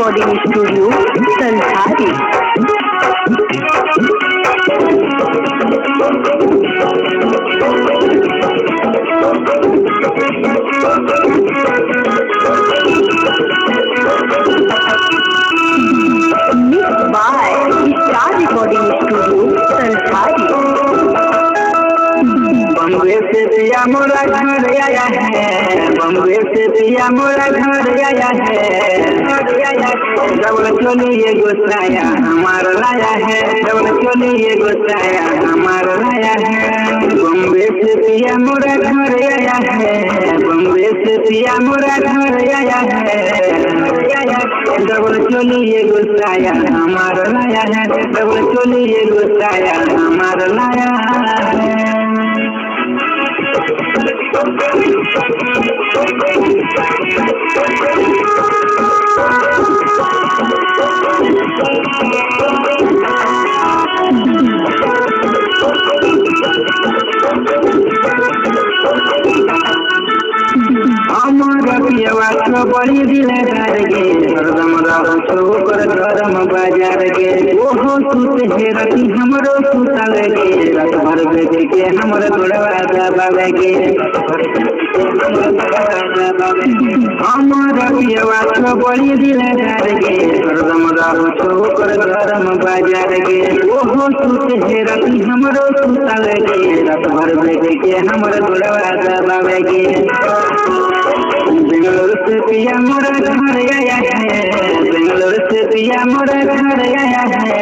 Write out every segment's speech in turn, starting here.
Recording studio संसारी। Mix by star recording studio संसारी। बम्बे से पिया मोरा घर आया है, बम्बे से पिया मोरा घर आया है। डबल चोली ये गुस्साया हमार लाया है, डबल चोली ये गुस्साया हमार लाया है। बम्बे से पिया मोरा घर आया है, बम्बे से पिया मोरा घर आया है। डबल चोली ये गुस्साया हमार लाया है, डबल चोली ये गुस्साया हमार लाया है। बड़ी दिलदार गे हरदम रहो छोकर गरम बाजार गे। ओहो सुत हे रति हमरो सुतल गे, रात भर बेच के हमर गोड़वा दबावे गे। हमर पियवा तो बड़ी दिलदार गे हरदम रहो छोकर गरम बाजार गे। ओहो सुत हे रति हमरो सुतल गे, रात भर बेच के हमर गोड़वा दबावे गे। बेंगलोर से पिया मोरा घर आया है, बेंगलोर से पिया मोरा घर आया है।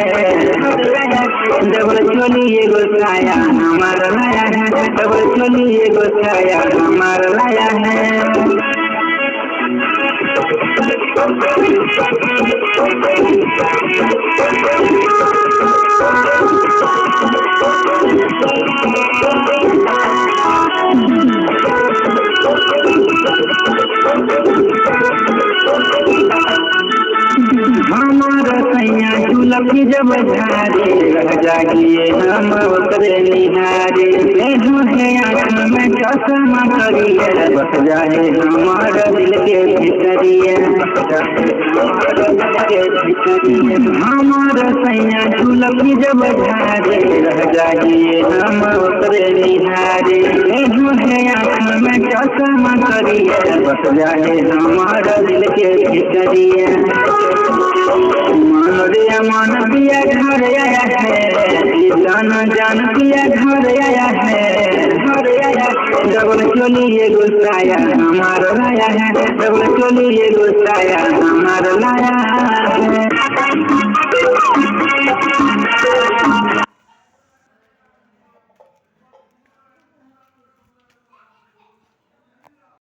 डबल चोली ये गुस्साया हमार लाया है, डबल चोली ये गुस्साया हमार लाया है। झूलकी जब झारे रह जागिए हम उतरे निहारे। है आँख में चश्मा करिए बस जाए हमारा दिल के भितरिए। हमारा सैया झूलकी जब झारे रह जागिए हम उतरे निहारे। है आँख में चश्मा करिए बस जाए हमारा दिल के भितरिए। मन पिया घर आया है, जान पिया घर आया है। डबल चोली ये गुस्साया हमार लाया है, डबल चोली ये गुस्साया हमार लाया